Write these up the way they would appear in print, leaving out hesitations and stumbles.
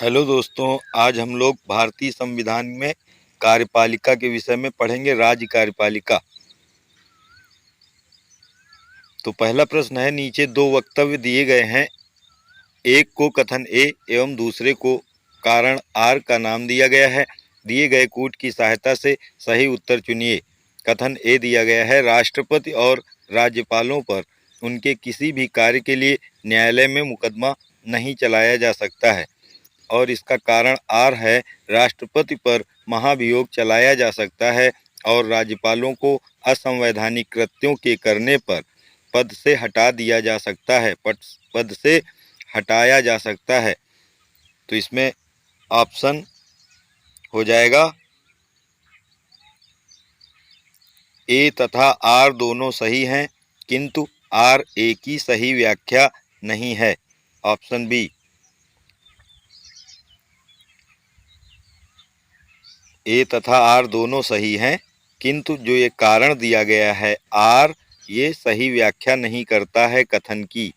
Hello दोस्तों, आज हम लोग भारतीय संविधान में कार्यपालिका के विषय में पढ़ेंगे। राज्य कार्यपालिका। तो पहला प्रश्न है, नीचे दो वक्तव्य दिए गए हैं, एक को कथन ए एवं दूसरे को कारण आर का नाम दिया गया है। दिए गए कूट की सहायता से सही उत्तर चुनिए। कथन ए दिया गया है, राष्ट्रपति और राज्यपालों पर उनके किसी भी कार्य के लिए न्यायालय में मुकदमा नहीं चलाया जा सकता है। और इसका कारण आर है, राष्ट्रपति पर महाभियोग चलाया जा सकता है और राज्यपालों को असंवैधानिक कृत्यों के करने पर पद से हटा दिया जा सकता है, पद से हटाया जा सकता है। तो इसमें ऑप्शन हो जाएगा ए तथा आर दोनों सही हैं, किंतु आर ए की सही व्याख्या नहीं है। Option B. ए तथा आर दोनों सही हैं, किंतु जो ये कारण दिया गया है आर, ये सही व्याख्या नहीं करता है कथन की।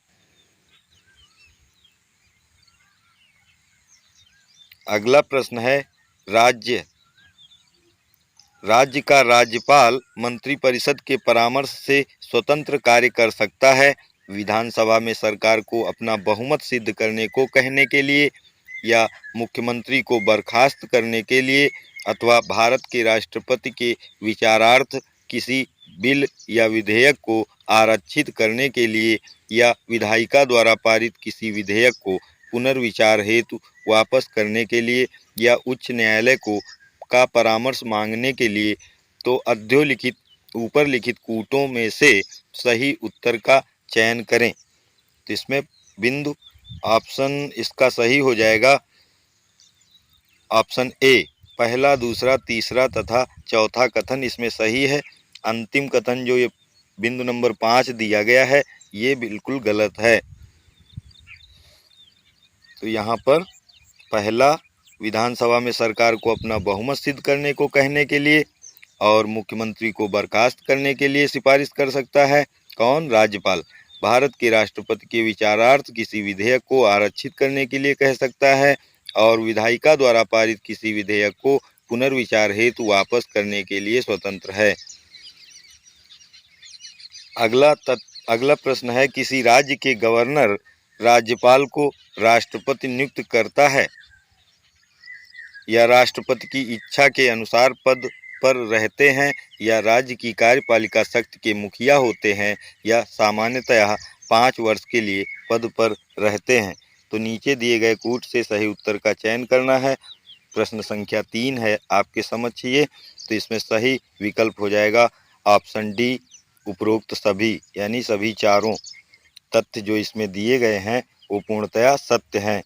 अगला प्रश्न है, राज्य का राज्यपाल मंत्रिपरिषद के परामर्श से स्वतंत्र कार्य कर सकता है। विधानसभा में सरकार को अपना बहुमत सिद्ध करने को कहने के लिए, या मुख्यमंत्री को बर्खास्त करने के लिए, अथवा भारत के राष्ट्रपति के विचारार्थ किसी बिल या विधेयक को आरक्षित करने के लिए, या विधायिका द्वारा पारित किसी विधेयक को पुनर्विचार हेतु वापस करने के लिए, या उच्च न्यायालय को का परामर्श मांगने के लिए। तो अधोलिखित ऊपर लिखित कूटों में से सही उत्तर का चयन करें। तो इसमें बिंदु ऑप्शन इसका सही हो जाएगा ऑप्शन ए। पहला, दूसरा, तीसरा तथा चौथा कथन इसमें सही है। अंतिम कथन जो ये बिंदु नंबर 5 दिया गया है, ये बिल्कुल गलत है। तो यहाँ पर पहला, विधानसभा में सरकार को अपना बहुमत सिद्ध करने को कहने के लिए और मुख्यमंत्री को बर्खास्त करने के लिए सिफारिश कर सकता है कौन? राज्यपाल। भारत के राष्ट्रपति के विचारार्थ किसी विधेयक को आरक्षित करने के लिए कह सकता है और विधायिका द्वारा पारित किसी विधेयक को पुनर्विचार हेतु वापस करने के लिए स्वतंत्र है। अगला प्रश्न है, किसी राज्य के गवर्नर राज्यपाल को राष्ट्रपति नियुक्त करता है या राष्ट्रपति की इच्छा के अनुसार पद पर रहते हैं, या राज्य की कार्यपालिका शक्ति के मुखिया होते हैं, या सामान्यतः 5 वर्ष के लिए पद पर रहते हैं। तो नीचे दिए गए कूट से सही उत्तर का चयन करना है। प्रश्न संख्या 3 है आपके समक्ष ये। तो इसमें सही विकल्प हो जाएगा ऑप्शन डी, उपरोक्त सभी, यानी सभी चारों तथ्य जो इसमें दिए गए हैं वो पूर्णतया सत्य हैं।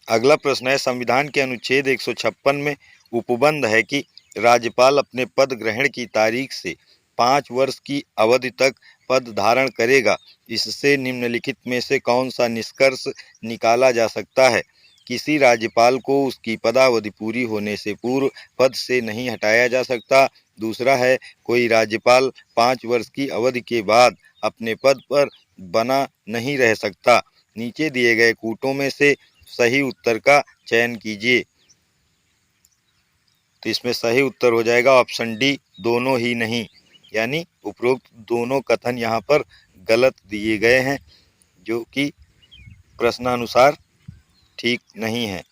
अगला प्रश्न है, संविधान के अनुच्छेद 156 में उपबंध है कि राज्यपाल अपने पद ग्रहण की तारीख से 5 वर्ष की अवधि तक पद धारण करेगा। इससे निम्नलिखित में से कौन सा निष्कर्ष निकाला जा सकता है? किसी राज्यपाल को उसकी पदावधि पूरी होने से पूर्व पद से नहीं हटाया जा सकता। दूसरा है, कोई राज्यपाल 5 वर्ष की अवधि के बाद अपने पद पर बना नहीं रह सकता। नीचे दिए गए कूटों में से सही उत्तर का चयन कीजिए। तो इसमें सही उत्तर हो जाएगा ऑप्शन डी, दोनों ही नहीं, यानी उपरोक्त दोनों कथन यहाँ पर गलत दिए गए हैं, जो कि प्रश्नानुसार ठीक नहीं है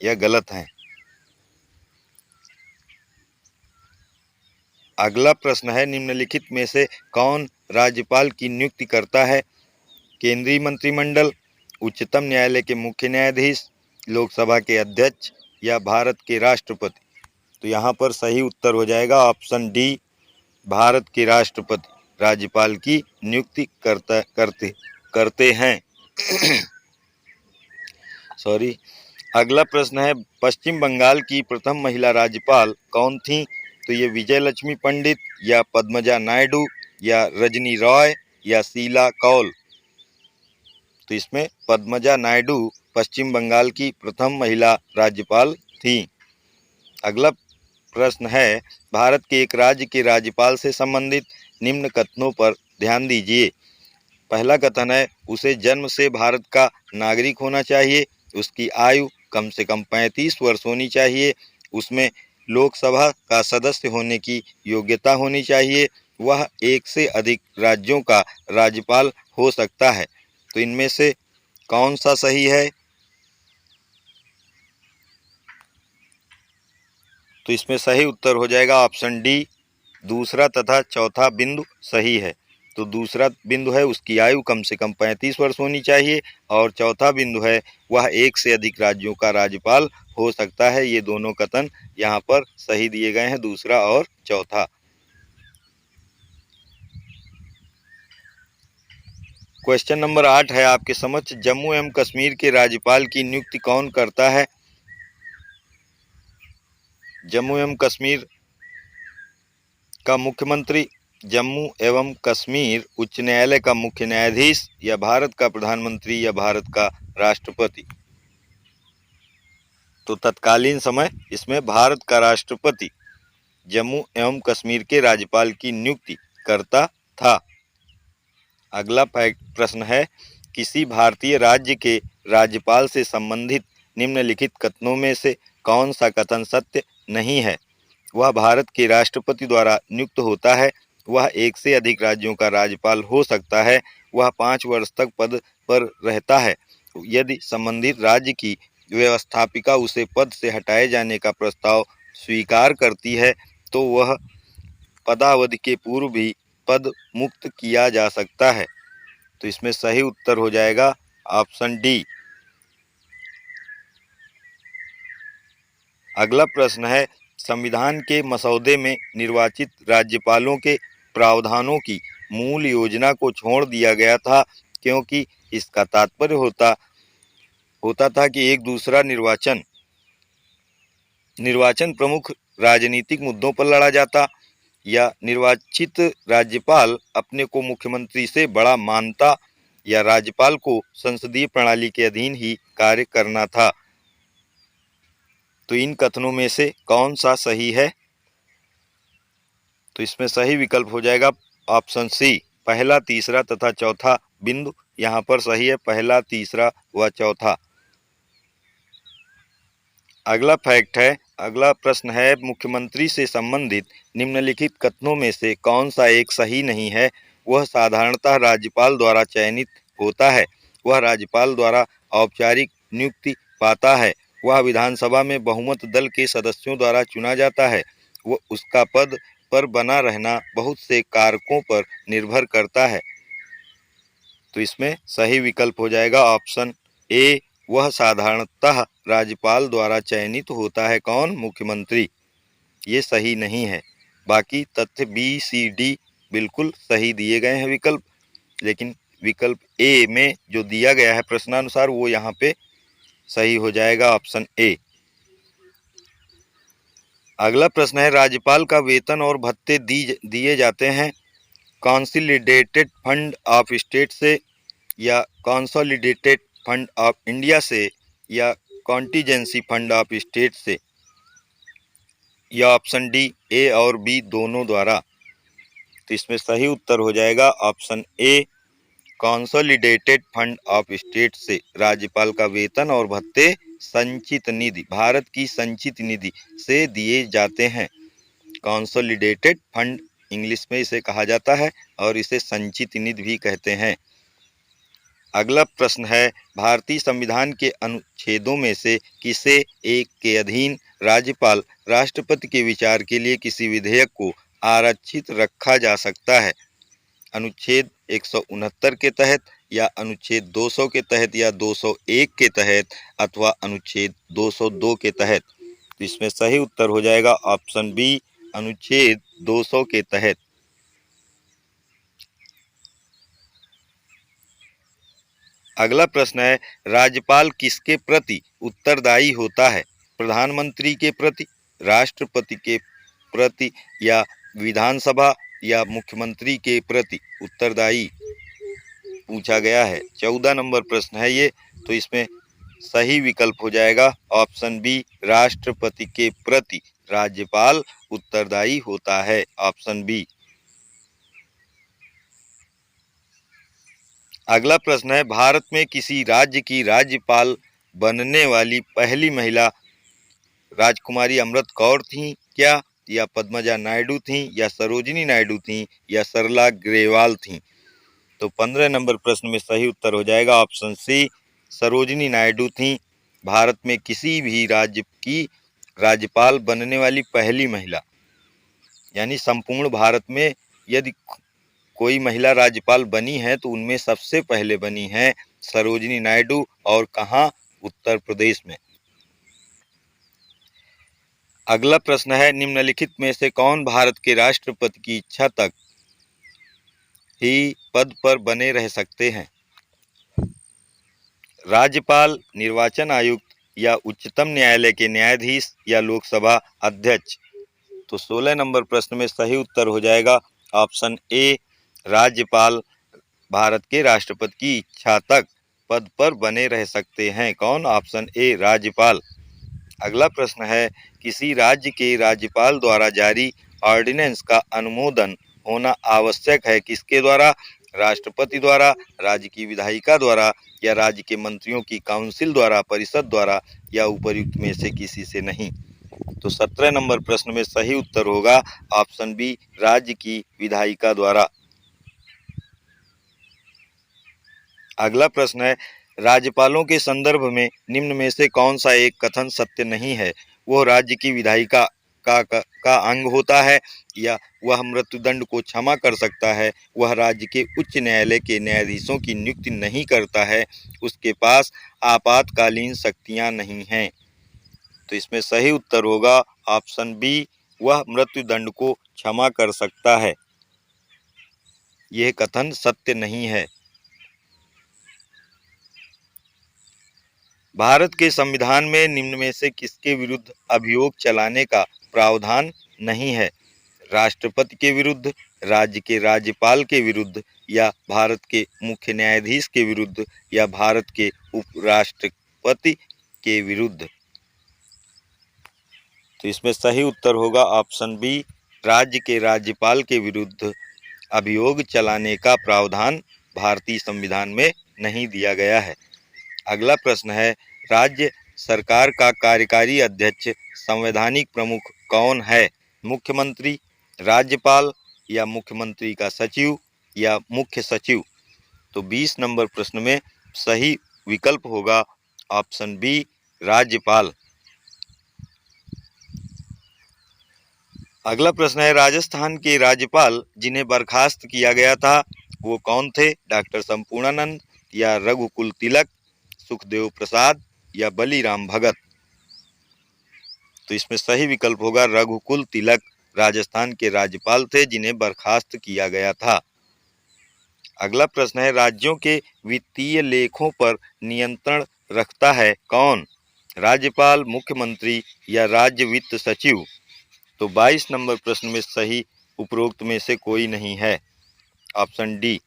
या गलत हैं। अगला प्रश्न है, निम्नलिखित में से कौन राज्यपाल की नियुक्ति करता है? केंद्रीय मंत्रिमंडल, उच्चतम न्यायालय के मुख्य न्यायाधीश, लोकसभा के अध्यक्ष, या भारत के राष्ट्रपति। तो यहाँ पर सही उत्तर हो जाएगा ऑप्शन डी, भारत के राष्ट्रपति राज्यपाल की नियुक्ति करते हैं। सॉरी। अगला प्रश्न है, पश्चिम बंगाल की प्रथम महिला राज्यपाल कौन थी? तो ये विजय लक्ष्मी पंडित, या पद्मजा नायडू, या रजनी रॉय, या शीला कौल। तो इसमें पद्मजा नायडू पश्चिम बंगाल की प्रथम महिला राज्यपाल थी। अगला प्रश्न है, भारत के एक राज्य के राज्यपाल से संबंधित निम्न कथनों पर ध्यान दीजिए। पहला कथन है उसे जन्म से भारत का नागरिक होना चाहिए, उसकी आयु कम से कम 35 वर्ष होनी चाहिए, उसमें लोकसभा का सदस्य होने की योग्यता होनी चाहिए, वह एक से अधिक राज्यों का राज्यपाल हो सकता है। तो इनमें से कौन सा सही है? तो इसमें सही उत्तर हो जाएगा ऑप्शन डी, दूसरा तथा चौथा बिंदु सही है। तो दूसरा बिंदु है उसकी आयु कम से कम 35 वर्ष होनी चाहिए और चौथा बिंदु है वह एक से अधिक राज्यों का राज्यपाल हो सकता है। ये दोनों कथन यहाँ पर सही दिए गए हैं, दूसरा और चौथा। क्वेश्चन नंबर 8 है आपके समक्ष, जम्मू एवं कश्मीर के राज्यपाल की नियुक्ति कौन करता है? जम्मू एवं कश्मीर का मुख्यमंत्री, जम्मू एवं कश्मीर उच्च न्यायालय का मुख्य न्यायाधीश, या भारत का प्रधानमंत्री, या भारत का राष्ट्रपति? तो तत्कालीन समय इसमें भारत का राष्ट्रपति जम्मू एवं कश्मीर के राज्यपाल की नियुक्ति करता था। अगला प्रश्न है, किसी भारतीय राज्य के राज्यपाल से संबंधित निम्नलिखित कथनों में से कौन सा कथन सत्य नहीं है? वह भारत के राष्ट्रपति द्वारा नियुक्त होता है, वह एक से अधिक राज्यों का राज्यपाल हो सकता है, वह 5 वर्ष तक पद पर रहता है, यदि संबंधित राज्य की व्यवस्थापिका उसे पद से हटाए जाने का प्रस्ताव स्वीकार करती है तो वह पदावधि के पूर्व भी पद मुक्त किया जा सकता है। तो इसमें सही उत्तर हो जाएगा ऑप्शन डी। अगला प्रश्न है, संविधान के मसौदे में निर्वाचित राज्यपालों के प्रावधानों की मूल योजना को छोड़ दिया गया था, क्योंकि इसका तात्पर्य होता था कि एक दूसरा निर्वाचन प्रमुख राजनीतिक मुद्दों पर लड़ा जाता, या निर्वाचित राज्यपाल अपने को मुख्यमंत्री से बड़ा मानता, या राज्यपाल को संसदीय प्रणाली के अधीन ही कार्य करना था। तो इन कथनों में से कौन सा सही है? तो इसमें सही विकल्प हो जाएगा ऑप्शन सी, पहला, तीसरा तथा चौथा बिंदु यहाँ पर सही है, पहला, तीसरा व चौथा। अगला प्रश्न है, मुख्यमंत्री से संबंधित निम्नलिखित कथनों में से कौन सा एक सही नहीं है? वह साधारणतः राज्यपाल द्वारा चयनित होता है, वह राज्यपाल द्वारा औपचारिक नियुक्ति पाता है, वह विधानसभा में बहुमत दल के सदस्यों द्वारा चुना जाता है, वह उसका पद पर बना रहना बहुत से कारकों पर निर्भर करता है। तो इसमें सही विकल्प हो जाएगा ऑप्शन ए, वह साधारणतः राज्यपाल द्वारा चयनित होता है। कौन? मुख्यमंत्री। ये सही नहीं है। बाकी तथ्य बी, सी, डी बिल्कुल सही दिए गए हैं विकल्प, लेकिन विकल्प ए में जो दिया गया है प्रश्नानुसार वो यहाँ पे सही हो जाएगा ऑप्शन ए। अगला प्रश्न है, राज्यपाल का वेतन और भत्ते दिए जाते हैं कंसोलिडेटेड फंड ऑफ स्टेट से, या कंसोलिडेटेड फंड ऑफ इंडिया से, या कॉन्टीजेंसी फंड ऑफ स्टेट से, या ऑप्शन डी ए और बी दोनों द्वारा? तो इसमें सही उत्तर हो जाएगा option A, consolidated fund of state से राज्यपाल का वेतन और भत्ते संचित निधि, भारत की संचित निधि से दिए जाते हैं। कंसोलिडेटेड फंड इंग्लिश में इसे कहा जाता है और इसे संचित निधि भी कहते हैं। अगला प्रश्न है, भारतीय संविधान के अनुच्छेदों में से किसे एक के अधीन राज्यपाल राष्ट्रपति के विचार के लिए किसी विधेयक को आरक्षित रखा जा सकता है? अनुच्छेद 169 के तहत, या अनुच्छेद 200 के तहत, या 201 के तहत, अथवा अनुच्छेद 202 के तहत? तो इसमें सही उत्तर हो जाएगा ऑप्शन बी, अनुच्छेद 200 के तहत। अगला प्रश्न है, राज्यपाल किसके प्रति उत्तरदायी होता है? प्रधानमंत्री के प्रति, राष्ट्रपति के प्रति, या विधानसभा या मुख्यमंत्री के प्रति उत्तरदायी पूछा गया है। 14 नंबर प्रश्न है ये। तो इसमें सही विकल्प हो जाएगा ऑप्शन बी, राष्ट्रपति के प्रति राज्यपाल उत्तरदायी होता है, ऑप्शन बी। अगला प्रश्न है, भारत में किसी राज्य की राज्यपाल बनने वाली पहली महिला राजकुमारी अमृत कौर थीं क्या, या पद्मजा नायडू थीं, या सरोजिनी नायडू थीं, या सरला ग्रेवाल थीं? तो 15 नंबर प्रश्न में सही उत्तर हो जाएगा ऑप्शन सी, सरोजिनी नायडू थीं भारत में किसी भी राज्य की राज्यपाल बनने वाली पहली महिला। यानी संपूर्ण भारत में यदि कोई महिला राज्यपाल बनी है तो उनमें सबसे पहले बनी है सरोजिनी नायडू, और कहाँ, उत्तर प्रदेश में। अगला प्रश्न है, निम्नलिखित में से कौन भारत के राष्ट्रपति की इच्छा तक ही पद पर बने रह सकते हैं? राज्यपाल, निर्वाचन आयुक्त, या उच्चतम न्यायालय के न्यायाधीश, या लोकसभा अध्यक्ष? तो 16 नंबर प्रश्न में सही उत्तर हो जाएगा ऑप्शन ए, राज्यपाल भारत के राष्ट्रपति की इच्छा तक पद पर बने रह सकते हैं। कौन? ऑप्शन ए, राज्यपाल। अगला प्रश्न है, किसी राज्य के राज्यपाल द्वारा जारी ऑर्डिनेंस का अनुमोदन होना आवश्यक है किसके द्वारा? राष्ट्रपति द्वारा, राज्य की विधायिका द्वारा, या राज्य के मंत्रियों की काउंसिल द्वारा, परिषद द्वारा, या उपर्युक्त में से किसी से नहीं? तो 17 नंबर प्रश्न में सही उत्तर होगा ऑप्शन बी, राज्य की विधायिका द्वारा। अगला प्रश्न है, राज्यपालों के संदर्भ में निम्न में से कौन सा एक कथन सत्य नहीं है? वह राज्य की विधायिका का अंग होता है, या वह मृत्युदंड को क्षमा कर सकता है, वह राज्य के उच्च न्यायालय के न्यायाधीशों की नियुक्ति नहीं करता है, उसके पास आपातकालीन शक्तियां नहीं हैं। तो इसमें सही उत्तर होगा ऑप्शन बी, वह मृत्युदंड को क्षमा कर सकता है। यह कथन सत्य नहीं है। भारत के संविधान में निम्न में से किसके विरुद्ध अभियोग चलाने का प्रावधान नहीं है? राष्ट्रपति के विरुद्ध, राज्य के राज्यपाल के विरुद्ध, या भारत के मुख्य न्यायाधीश के विरुद्ध, या भारत के उपराष्ट्रपति के विरुद्ध? तो इसमें सही उत्तर होगा ऑप्शन बी, राज्य के राज्यपाल के विरुद्ध अभियोग चलाने का प्रावधान भारतीय संविधान में नहीं दिया गया है। अगला प्रश्न है, राज्य सरकार का कार्यकारी अध्यक्ष संवैधानिक प्रमुख कौन है? मुख्यमंत्री, राज्यपाल, या मुख्यमंत्री का सचिव, या मुख्य सचिव? तो 20 नंबर प्रश्न में सही विकल्प होगा ऑप्शन बी, राज्यपाल। अगला प्रश्न है, राजस्थान के राज्यपाल जिन्हें बर्खास्त किया गया था वो कौन थे? डॉक्टर संपूर्णानंद, या रघुकुल तिलक, सुखदेव प्रसाद, या बलीराम भगत? तो इसमें सही विकल्प होगा रघुकुल तिलक राजस्थान के राज्यपाल थे जिन्हें बर्खास्त किया गया था। अगला प्रश्न है, राज्यों के वित्तीय लेखों पर नियंत्रण रखता है कौन? राज्यपाल, मुख्यमंत्री, या राज्य वित्त सचिव? तो 22 नंबर प्रश्न में सही उपरोक्त में से कोई नहीं है, ऑप्शन डी।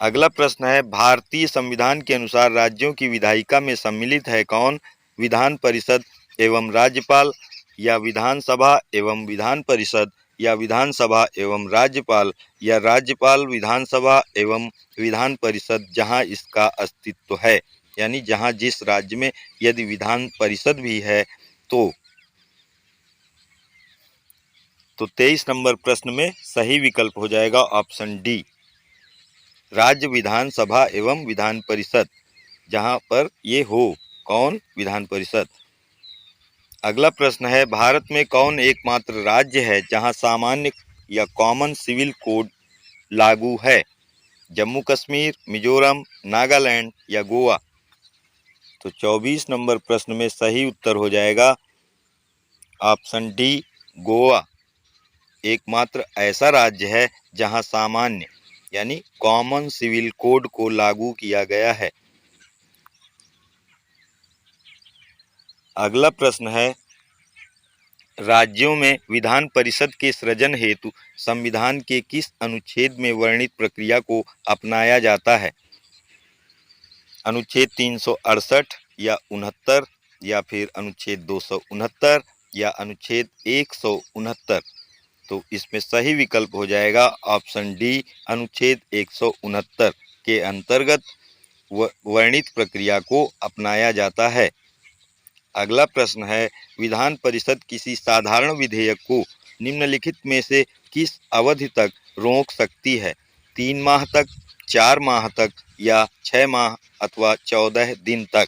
अगला प्रश्न है, भारतीय संविधान के अनुसार राज्यों की विधायिका में सम्मिलित है कौन? विधान परिषद एवं राज्यपाल, या विधानसभा एवं विधान परिषद, या विधानसभा एवं राज्यपाल, या राज्यपाल, विधानसभा एवं विधान परिषद जहां इसका अस्तित्व है। यानी जहां जिस राज्य में यदि विधान परिषद भी है तो 23 नंबर प्रश्न में सही विकल्प हो जाएगा ऑप्शन डी, राज्य विधानसभा एवं विधान परिषद जहां पर ये हो। कौन? विधान परिषद। अगला प्रश्न है, भारत में कौन एकमात्र राज्य है जहां सामान्य या कॉमन सिविल कोड लागू है? जम्मू कश्मीर, मिजोरम, नागालैंड, या गोवा? तो 24 नंबर प्रश्न में सही उत्तर हो जाएगा ऑप्शन डी, गोवा। एकमात्र ऐसा राज्य है जहां सामान्य यानी कॉमन सिविल कोड को लागू किया गया है। अगला प्रश्न है, राज्यों में विधान परिषद के सृजन हेतु संविधान के किस अनुच्छेद में वर्णित प्रक्रिया को अपनाया जाता है? अनुच्छेद 368 या 69, या फिर अनुच्छेद 269, या अनुच्छेद 169? तो इसमें सही विकल्प हो जाएगा ऑप्शन डी, अनुच्छेद 169 के अंतर्गत वर्णित प्रक्रिया को अपनाया जाता है। अगला प्रश्न है, विधान परिषद किसी साधारण विधेयक को निम्नलिखित में से किस अवधि तक रोक सकती है? 3 माह तक, 4 माह तक या 6 माह अथवा 14 दिन तक?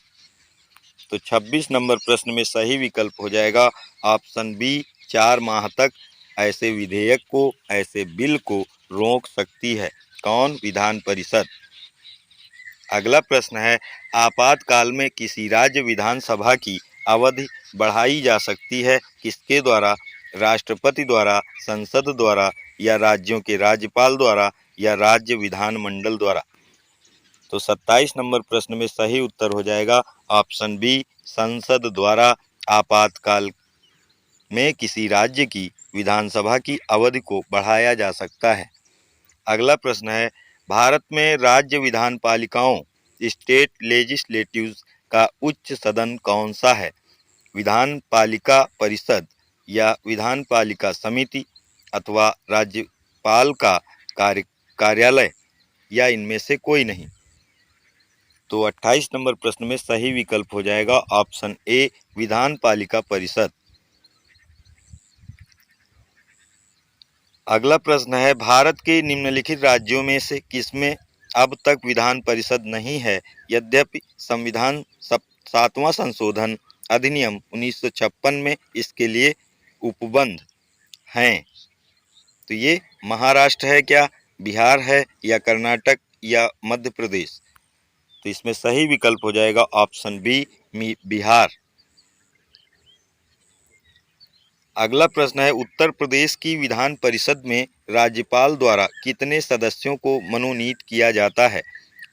तो 26 नंबर प्रश्न में सही विकल्प हो जाएगा ऑप्शन बी, 4 माह तक ऐसे विधेयक को, ऐसे बिल को रोक सकती है। कौन? विधान परिषद। अगला प्रश्न है, आपातकाल में किसी राज्य विधानसभा की अवधि बढ़ाई जा सकती है किसके द्वारा? राष्ट्रपति द्वारा, संसद द्वारा या राज्यों के राज्यपाल द्वारा या राज्य विधानमंडल द्वारा? तो 27 नंबर प्रश्न में सही उत्तर हो जाएगा ऑप्शन बी, संसद द्वारा आपातकाल में किसी राज्य की विधानसभा की अवधि को बढ़ाया जा सकता है। अगला प्रश्न है, भारत में राज्य विधान पालिकाओं स्टेट लेजिस्लेटिव्स का उच्च सदन कौन सा है? विधान पालिका परिषद या विधान पालिका समिति अथवा राज्यपाल का कार्यालय या इनमें से कोई नहीं? तो 28 नंबर प्रश्न में सही विकल्प हो जाएगा ऑप्शन ए, विधान पालिका परिषद। अगला प्रश्न है, भारत के निम्नलिखित राज्यों में से किसमें अब तक विधान परिषद नहीं है, यद्यपि संविधान 7वां संशोधन अधिनियम 1956 में इसके लिए उपबंध हैं? तो ये महाराष्ट्र है क्या, बिहार है या कर्नाटक या मध्य प्रदेश? तो इसमें सही विकल्प हो जाएगा ऑप्शन बी, बिहार। अगला प्रश्न है, उत्तर प्रदेश की विधान परिषद में राज्यपाल द्वारा कितने सदस्यों को मनोनीत किया जाता है?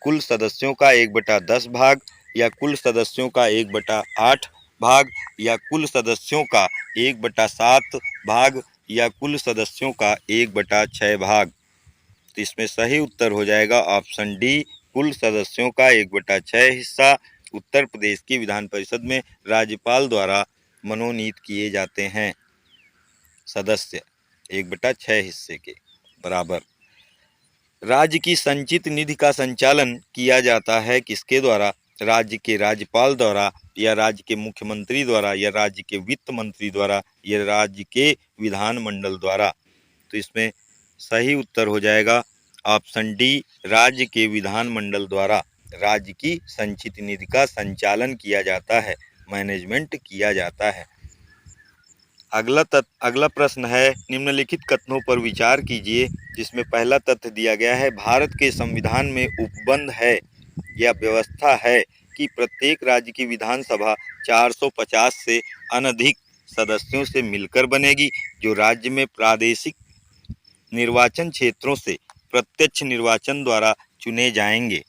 कुल सदस्यों का 1/10 भाग या कुल सदस्यों का 1/8 भाग या कुल सदस्यों का 1/7 भाग या कुल सदस्यों का 1/6 भाग? तो इसमें सही उत्तर हो जाएगा ऑप्शन डी, कुल सदस्यों का 1/6 हिस्सा उत्तर प्रदेश की विधान परिषद में राज्यपाल द्वारा मनोनीत किए जाते हैं। सदस्य 1/6 हिस्से के बराबर। राज्य की संचित निधि का संचालन किया जाता है किसके द्वारा? राज्य के राज्यपाल द्वारा या राज्य के मुख्यमंत्री द्वारा या राज्य के वित्त मंत्री द्वारा या राज्य के विधानमंडल द्वारा? तो इसमें सही उत्तर हो जाएगा ऑप्शन डी, राज्य के विधानमंडल द्वारा राज्य की संचित निधि का संचालन किया जाता है, मैनेजमेंट किया जाता है। अगला प्रश्न है, निम्नलिखित कथनों पर विचार कीजिए जिसमें पहला तथ्य दिया गया है, भारत के संविधान में उपबंध है या व्यवस्था है कि प्रत्येक राज्य की विधानसभा 450 से अनधिक सदस्यों से मिलकर बनेगी जो राज्य में प्रादेशिक निर्वाचन क्षेत्रों से प्रत्यक्ष निर्वाचन द्वारा चुने जाएंगे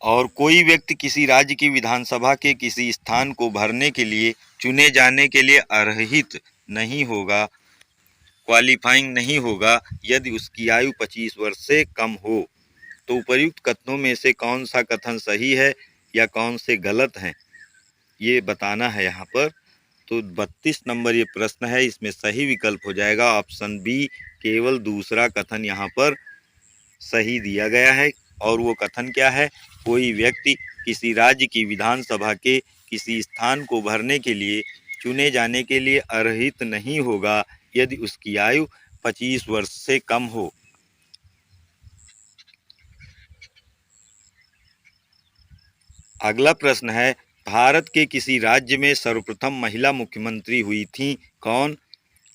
और कोई व्यक्ति किसी राज्य की विधानसभा के किसी स्थान को भरने के लिए चुने जाने के लिए अर्हित नहीं होगा, क्वालिफाइंग नहीं होगा यदि उसकी आयु 25 वर्ष से कम हो। तो उपर्युक्त कथनों में से कौन सा कथन सही है या कौन से गलत हैं, ये बताना है यहाँ पर। तो 32 नंबर ये प्रश्न है, इसमें सही विकल्प हो जाएगा ऑप्शन बी, केवल दूसरा कथन यहाँ पर सही दिया गया है। और वो कथन क्या है? कोई व्यक्ति किसी राज्य की विधानसभा के किसी स्थान को भरने के लिए चुने जाने के लिए अर्हित नहीं होगा यदि उसकी आयु 25 वर्ष से कम हो। अगला प्रश्न है, भारत के किसी राज्य में सर्वप्रथम महिला मुख्यमंत्री हुई थी, कौन,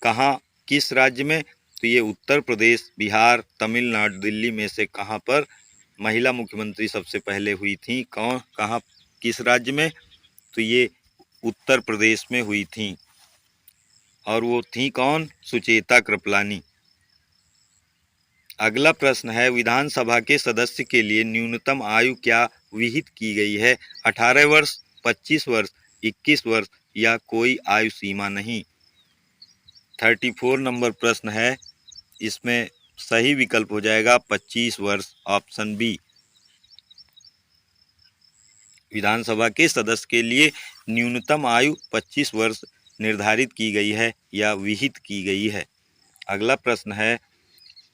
कहाँ, किस राज्य में? तो ये उत्तर प्रदेश, बिहार, तमिलनाडु, दिल्ली में से कहाँ पर महिला मुख्यमंत्री सबसे पहले हुई थी, कौन, कहाँ, किस राज्य में? तो ये उत्तर प्रदेश में हुई थी और वो थी कौन? सुचेता कृपलानी। अगला प्रश्न है, विधानसभा के सदस्य के लिए न्यूनतम आयु क्या विहित की गई है? 18 वर्ष, 25 वर्ष, 21 वर्ष या कोई आयु सीमा नहीं? 34 नंबर प्रश्न है, इसमें सही विकल्प हो जाएगा 25 वर्ष, ऑप्शन बी। विधानसभा के सदस्य के लिए न्यूनतम आयु 25 वर्ष निर्धारित की गई है या विहित की गई है। अगला प्रश्न है,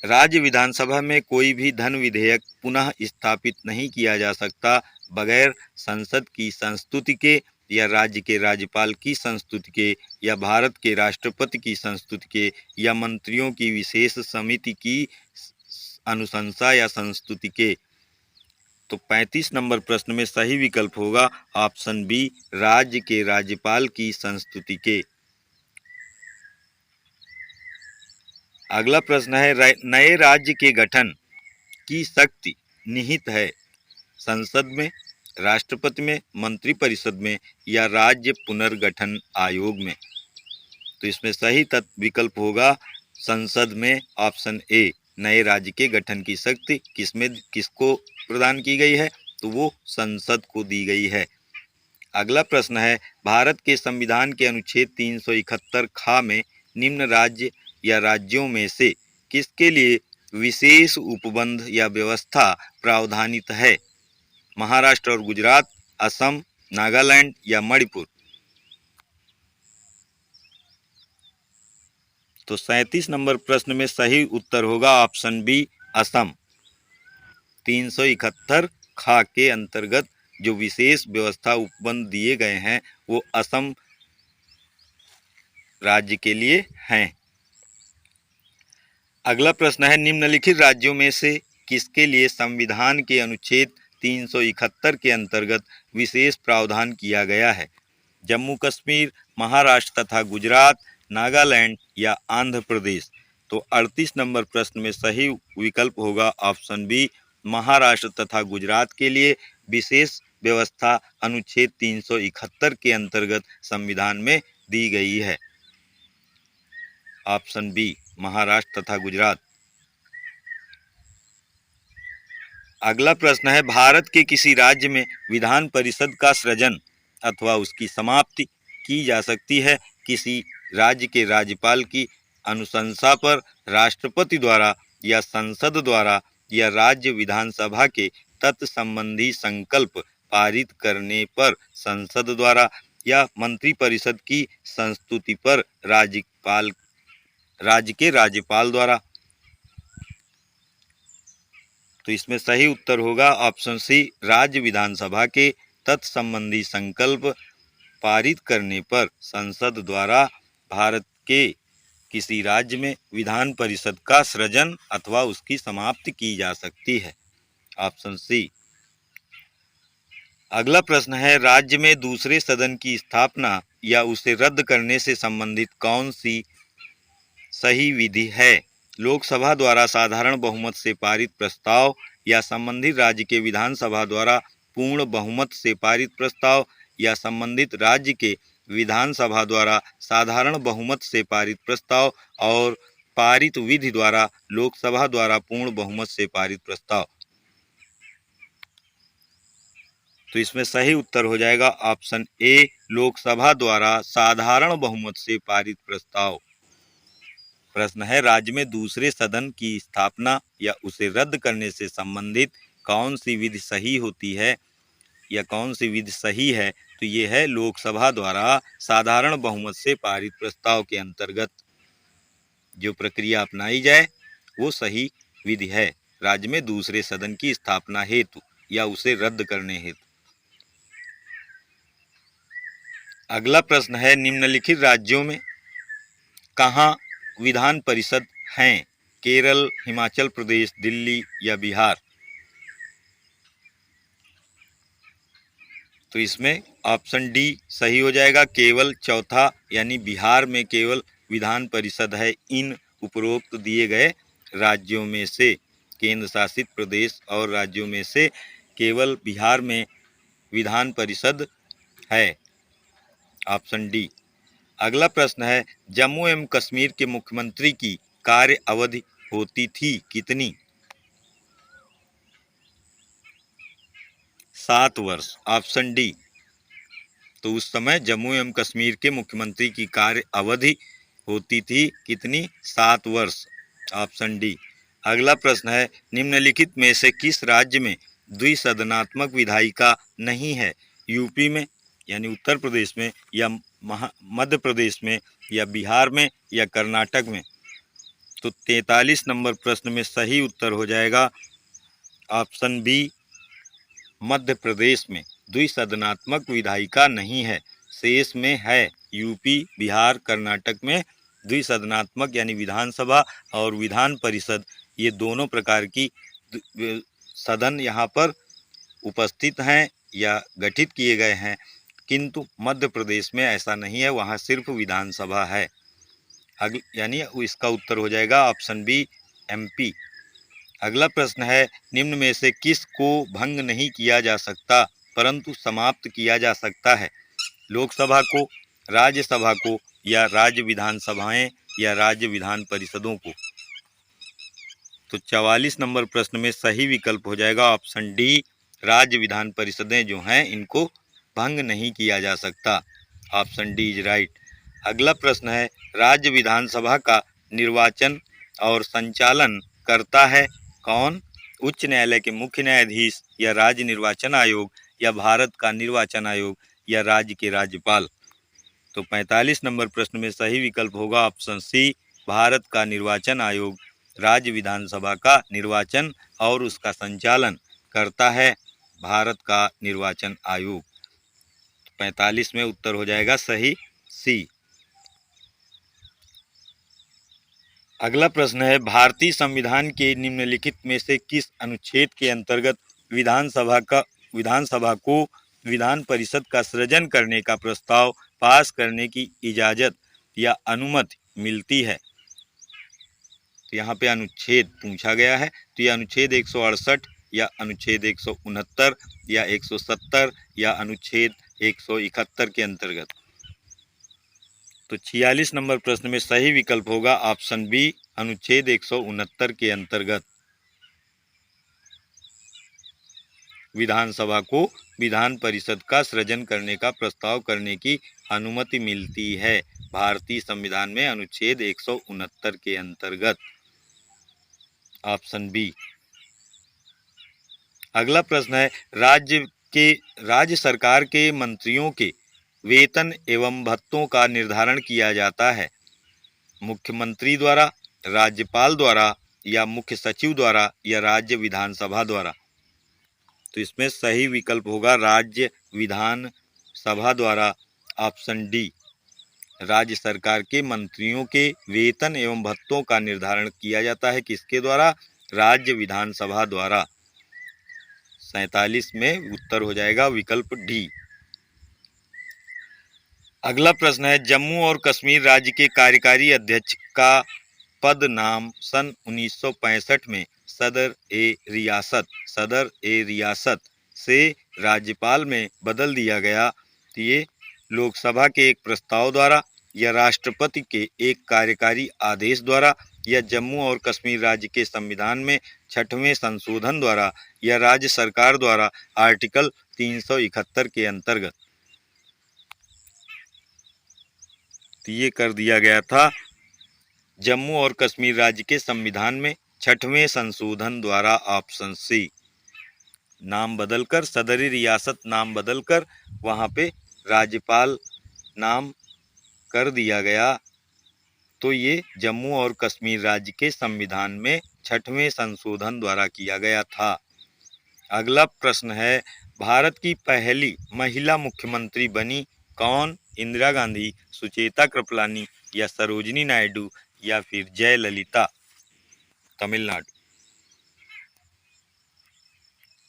राज्य विधानसभा में कोई भी धन विधेयक पुनः स्थापित नहीं किया जा सकता बगैर संसद की संस्तुति के या राज्य के राज्यपाल की संस्तुति के या भारत के राष्ट्रपति की संस्तुति के या मंत्रियों की विशेष समिति की अनुशंसा या संस्तुति के। तो 35 नंबर प्रश्न में सही विकल्प होगा ऑप्शन बी, राज्य के राज्यपाल की संस्तुति के। अगला प्रश्न है, नए राज्य के गठन की शक्ति निहित है संसद में, राष्ट्रपति में, मंत्रिपरिषद में या राज्य पुनर्गठन आयोग में। तो इसमें सही विकल्प होगा संसद में, ऑप्शन ए। नए राज्य के गठन की शक्ति किसको प्रदान की गई है? तो वो संसद को दी गई है। अगला प्रश्न है, भारत के संविधान के अनुच्छेद 371 खा में निम्न राज्य या राज्यों में से किसके लिए विशेष उपबंध या व्यवस्था प्रावधानित है? महाराष्ट्र और गुजरात, असम, नागालैंड या मणिपुर। तो 37 नंबर प्रश्न में सही उत्तर होगा ऑप्शन बी, असम। 371 खा के अंतर्गत जो विशेष व्यवस्था उपबंध दिए गए हैं वो असम राज्य के लिए हैं। अगला प्रश्न है, निम्नलिखित राज्यों में से किसके लिए संविधान के अनुच्छेद 371 के अंतर्गत विशेष प्रावधान किया गया है? जम्मू कश्मीर, महाराष्ट्र तथा गुजरात, नागालैंड या आंध्र प्रदेश। तो 38 नंबर प्रश्न में सही विकल्प होगा ऑप्शन बी, महाराष्ट्र तथा गुजरात के लिए विशेष व्यवस्था अनुच्छेद 371 के अंतर्गत संविधान में दी गई है। ऑप्शन बी, महाराष्ट्र तथा गुजरात। अगला प्रश्न है, भारत के किसी राज्य में विधान परिषद का सृजन अथवा उसकी समाप्ति की जा सकती है किसी राज्य के राज्यपाल की अनुशंसा पर, राष्ट्रपति द्वारा या संसद द्वारा या राज्य विधानसभा के तत्संबंधी संकल्प पारित करने पर संसद द्वारा या मंत्रिपरिषद की संस्तुति पर राज्य के राज्यपाल द्वारा। तो इसमें सही उत्तर होगा ऑप्शन सी, राज्य विधानसभा के तत्संबंधी संकल्प पारित करने पर संसद द्वारा भारत के किसी राज्य में विधान परिषद का सृजन अथवा उसकी समाप्ति की जा सकती है। Option C. अगला प्रश्न है, राज्य में दूसरे सदन की स्थापना या उसे रद्द करने से संबंधित कौन सी सही विधि है? लोकसभा द्वारा साधारण बहुमत से पारित प्रस्ताव या संबंधित राज्य के विधानसभा द्वारा पूर्ण बहुमत से पारित प्रस्ताव या संबंधित राज्य के विधानसभा द्वारा साधारण बहुमत से पारित प्रस्ताव और पारित विधि द्वारा लोकसभा द्वारा पूर्ण बहुमत से पारित प्रस्ताव। तो इसमें सही उत्तर हो जाएगा ऑप्शन ए, लोकसभा द्वारा साधारण बहुमत से पारित प्रस्ताव। प्रश्न है, राज्य में दूसरे सदन की स्थापना या उसे रद्द करने से संबंधित कौन सी विधि सही होती है या कौन सी विधि सही है? तो ये है लोकसभा द्वारा साधारण बहुमत से पारित प्रस्ताव के अंतर्गत जो प्रक्रिया अपनाई जाए वो सही विधि है राज्य में दूसरे सदन की स्थापना हेतु या उसे रद्द करने हेतु। अगला प्रश्न है, निम्नलिखित राज्यों में कहाँ विधान परिषद हैं? केरल, हिमाचल प्रदेश, दिल्ली या बिहार। तो इसमें ऑप्शन डी सही हो जाएगा, केवल चौथा, यानी बिहार में केवल विधान परिषद है। इन उपरोक्त दिए गए राज्यों में से, केंद्र शासित प्रदेश और राज्यों में से केवल बिहार में विधान परिषद है। Option D. अगला प्रश्न है, जम्मू एवं कश्मीर के मुख्यमंत्री की कार्य अवधि होती थी कितनी? 7 वर्ष। Option D. तो उस समय जम्मू एवं कश्मीर के मुख्यमंत्री की कार्य अवधि होती थी कितनी? 7 वर्ष। Option D. अगला प्रश्न है, निम्नलिखित में से किस राज्य में द्विसदनात्मक विधायिका नहीं है? यूपी में यानी उत्तर प्रदेश में या मध्य प्रदेश में या बिहार में या कर्नाटक में? तो 43 नंबर प्रश्न में सही उत्तर हो जाएगा ऑप्शन बी, मध्य प्रदेश में द्विसदनात्मक विधायिका नहीं है। शेष में है यूपी, बिहार, कर्नाटक में द्विसदनात्मक यानी विधानसभा और विधान परिषद, ये दोनों प्रकार की सदन यहाँ पर उपस्थित हैं या गठित किए गए हैं, किंतु मध्य प्रदेश में ऐसा नहीं है, वहाँ सिर्फ विधानसभा है। यानी इसका उत्तर हो जाएगा ऑप्शन बी, एमपी। अगला प्रश्न है, निम्न में से किस को भंग नहीं किया जा सकता परंतु समाप्त किया जा सकता है? लोकसभा को, राज्यसभा को, या राज्य विधानसभाएं या राज्य विधान परिषदों को? तो 44 नंबर प्रश्न में सही विकल्प हो जाएगा ऑप्शन डी, राज्य विधान परिषदें जो हैं इनको भंग नहीं किया जा सकता। Option D is right. अगला प्रश्न है, राज्य विधानसभा का निर्वाचन और संचालन करता है कौन? उच्च न्यायालय के मुख्य न्यायाधीश, या राज्य निर्वाचन आयोग, या भारत का निर्वाचन आयोग, या राज्य के राज्यपाल? तो 45 नंबर प्रश्न में सही विकल्प होगा ऑप्शन सी, भारत का निर्वाचन आयोग राज्य विधानसभा का निर्वाचन और उसका संचालन करता है भारत का निर्वाचन आयोग। 45 में उत्तर हो जाएगा सही सी। अगला प्रश्न है, भारतीय संविधान के निम्नलिखित में से किस अनुच्छेद के अंतर्गत विधानसभा को विधान परिषद का सृजन करने का प्रस्ताव पास करने की इजाज़त या अनुमति मिलती है? तो यहाँ पे अनुच्छेद पूछा गया है, तो यह अनुच्छेद 168 या अनुच्छेद 169 या 170 या अनुच्छेद 171 के अंतर्गत? तो 46 नंबर प्रश्न में सही विकल्प होगा ऑप्शन बी, अनुच्छेद 169 के अंतर्गत विधानसभा को विधान परिषद का सृजन करने का प्रस्ताव करने की अनुमति मिलती है भारतीय संविधान में अनुच्छेद 169 के अंतर्गत। Option B. अगला प्रश्न है, राज्य सरकार के मंत्रियों के वेतन एवं भत्तों का निर्धारण किया जाता है मुख्यमंत्री द्वारा, राज्यपाल द्वारा, या मुख्य सचिव द्वारा, या राज्य विधानसभा द्वारा? तो इसमें सही विकल्प होगा राज्य विधानसभा द्वारा। ऑप्शन डी, राज्य सरकार के मंत्रियों के वेतन एवं भत्तों का निर्धारण किया जाता है किसके द्वारा? राज्य विधानसभा द्वारा। 47 में उत्तर हो जाएगा विकल्प डी। अगला प्रश्न है, जम्मू और कश्मीर राज्य के कार्यकारी अध्यक्ष का पद नाम सन 1965 में सदर ए रियासत से राज्यपाल में बदल दिया गया। तो ये लोकसभा के एक प्रस्ताव द्वारा, या राष्ट्रपति के एक कार्यकारी आदेश द्वारा, या जम्मू और कश्मीर राज्य के संविधान में 6वें संशोधन द्वारा, या राज्य सरकार द्वारा आर्टिकल 371 के अंतर्गत? तो ये कर दिया गया था जम्मू और कश्मीर राज्य के संविधान में 6वें संशोधन द्वारा। ऑप्शन सी, नाम बदलकर, सदरी रियासत नाम बदलकर वहाँ पे राज्यपाल नाम कर दिया गया। तो ये जम्मू और कश्मीर राज्य के संविधान में 6वें संशोधन द्वारा किया गया था। अगला प्रश्न है, भारत की पहली महिला मुख्यमंत्री बनी कौन? इंदिरा गांधी, सुचेता कृपलानी, या सरोजिनी नायडू, या फिर जयललिता? तमिलनाडु।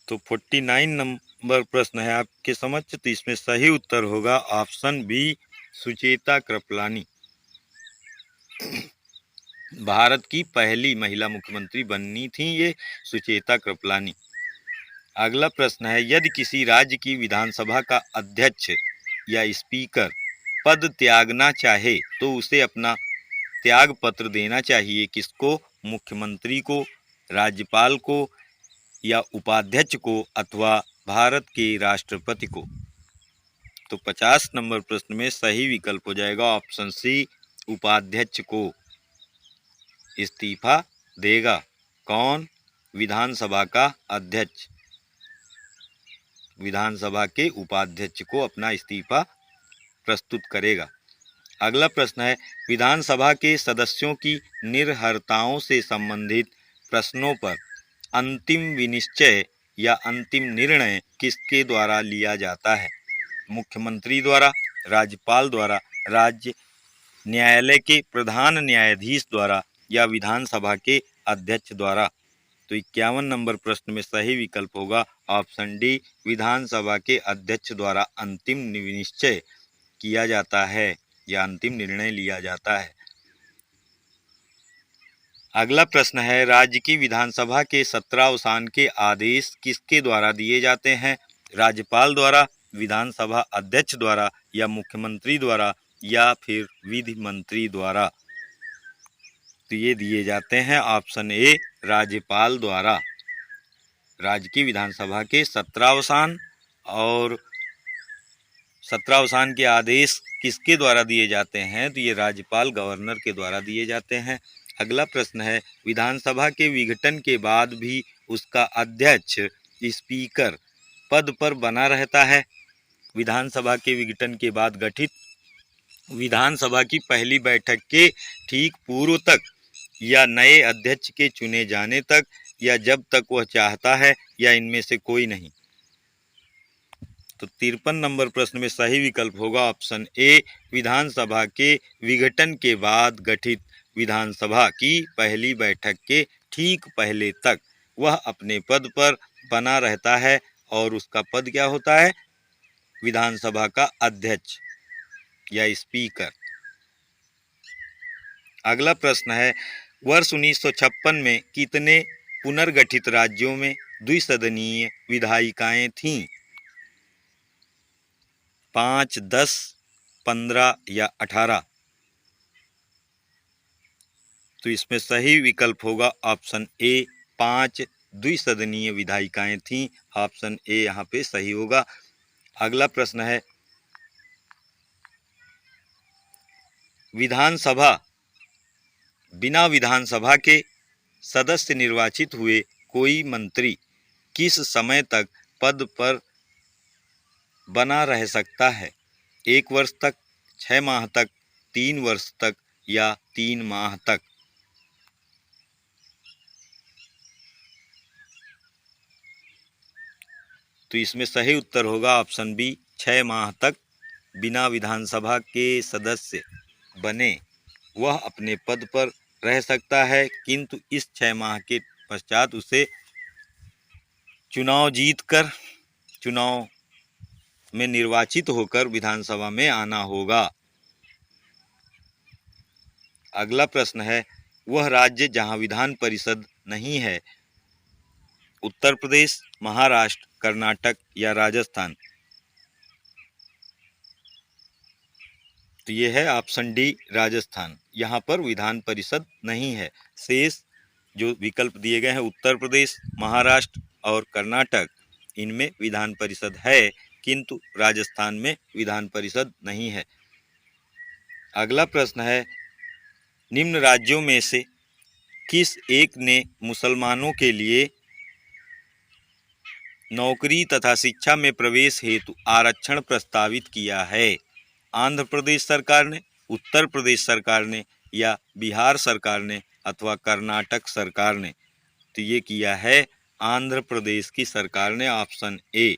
तो 49 नंबर प्रश्न है आपके समक्ष, तो इसमें सही उत्तर होगा ऑप्शन बी, सुचेता कृपलानी। भारत की पहली महिला मुख्यमंत्री बननी थी ये सुचेता कृपलानी। अगला प्रश्न है, यदि किसी राज्य की विधानसभा का अध्यक्ष या स्पीकर पद त्यागना चाहे तो उसे अपना त्याग पत्र देना चाहिए किसको? मुख्यमंत्री को, राज्यपाल को, या उपाध्यक्ष को, अथवा भारत के राष्ट्रपति को? तो 50 नंबर प्रश्न में सही विकल्प हो जाएगा ऑप्शन सी, उपाध्यक्ष को इस्तीफा देगा। कौन? विधानसभा का अध्यक्ष विधानसभा के उपाध्यक्ष को अपना इस्तीफा प्रस्तुत करेगा। अगला प्रश्न है, विधानसभा के सदस्यों की निर्भरताओं से संबंधित प्रश्नों पर अंतिम विनिश्चय या अंतिम निर्णय किसके द्वारा लिया जाता है? मुख्यमंत्री द्वारा, राज्यपाल द्वारा, राज्य न्यायालय के प्रधान न्यायाधीश द्वारा या विधानसभा के अध्यक्ष द्वारा? तो 51 नंबर प्रश्न में सही विकल्प होगा ऑप्शन डी, विधानसभा के अध्यक्ष द्वारा अंतिम निश्चय किया जाता है या अंतिम निर्णय लिया जाता है। अगला प्रश्न है, राज्य की विधानसभा के सत्रावसान के आदेश किसके द्वारा दिए जाते हैं? राज्यपाल द्वारा, विधानसभा अध्यक्ष द्वारा या मुख्यमंत्री द्वारा या फिर विधि मंत्री द्वारा? तो ये दिए जाते हैं ऑप्शन ए, राज्यपाल द्वारा। राज्य की विधानसभा के सत्रावसान और सत्रावसान के आदेश किसके द्वारा दिए जाते हैं? तो ये राज्यपाल, गवर्नर के द्वारा दिए जाते हैं। अगला प्रश्न है, विधानसभा के विघटन के बाद भी उसका अध्यक्ष स्पीकर पद पर बना रहता है। विधानसभा के विघटन के बाद गठित विधानसभा की पहली बैठक के ठीक पूर्व तक या नए अध्यक्ष के चुने जाने तक या जब तक वह चाहता है या इनमें से कोई नहीं? तो 53 नंबर प्रश्न में सही विकल्प होगा ऑप्शन ए, विधानसभा के विघटन के बाद गठित विधानसभा की पहली बैठक के ठीक पहले तक वह अपने पद पर बना रहता है और उसका पद क्या होता है? विधानसभा का अध्यक्ष या स्पीकर। अगला प्रश्न है, वर्ष 1956 में कितने पुनर्गठित राज्यों में द्विसदनीय विधायिकाएं थीं? 5, 10, 15 या 18? तो इसमें सही विकल्प होगा ऑप्शन ए, 5 द्विसदनीय विधायिकाएं थीं। ऑप्शन ए यहाँ पे सही होगा। अगला प्रश्न है, बिना विधानसभा के सदस्य निर्वाचित हुए कोई मंत्री किस समय तक पद पर बना रह सकता है? 1 वर्ष तक, 6 माह तक, 3 वर्ष तक या 3 माह तक? तो इसमें सही उत्तर होगा ऑप्शन बी, 6 माह तक बिना विधानसभा के सदस्य बने वह अपने पद पर रह सकता है, किंतु इस 6 माह के पश्चात उसे चुनाव में निर्वाचित होकर विधानसभा में आना होगा। अगला प्रश्न है, वह राज्य जहां विधान परिषद नहीं है, उत्तर प्रदेश, महाराष्ट्र, कर्नाटक या राजस्थान? तो ये है ऑप्शन डी, राजस्थान। यहाँ पर विधान परिषद नहीं है। शेष जो विकल्प दिए गए हैं उत्तर प्रदेश, महाराष्ट्र और कर्नाटक, इनमें विधान परिषद है, किंतु राजस्थान में विधान परिषद नहीं है। अगला प्रश्न है, निम्न राज्यों में से किस एक ने मुसलमानों के लिए नौकरी तथा शिक्षा में प्रवेश हेतु आरक्षण प्रस्तावित किया है? आंध्र प्रदेश सरकार ने, उत्तर प्रदेश सरकार ने या बिहार सरकार ने अथवा कर्नाटक सरकार ने? तो ये किया है आंध्र प्रदेश की सरकार ने, ऑप्शन ए।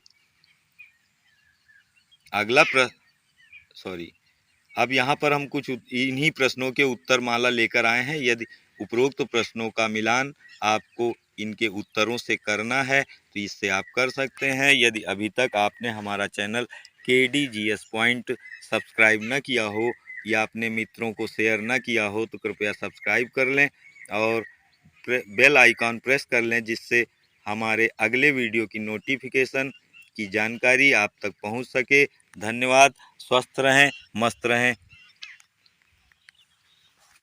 अब यहाँ पर हम कुछ इन्हीं प्रश्नों के उत्तर माला लेकर आए हैं। यदि उपरोक्त प्रश्नों का मिलान आपको इनके उत्तरों से करना है तो इससे आप कर सकते हैं। यदि अभी तक आपने हमारा चैनल KDGS पॉइंट सब्सक्राइब न किया हो या अपने मित्रों को शेयर न किया हो तो कृपया सब्सक्राइब कर लें और बेल आइकॉन प्रेस कर लें, जिससे हमारे अगले वीडियो की नोटिफिकेशन की जानकारी आप तक पहुंच सके। धन्यवाद। स्वस्थ रहें, मस्त रहें।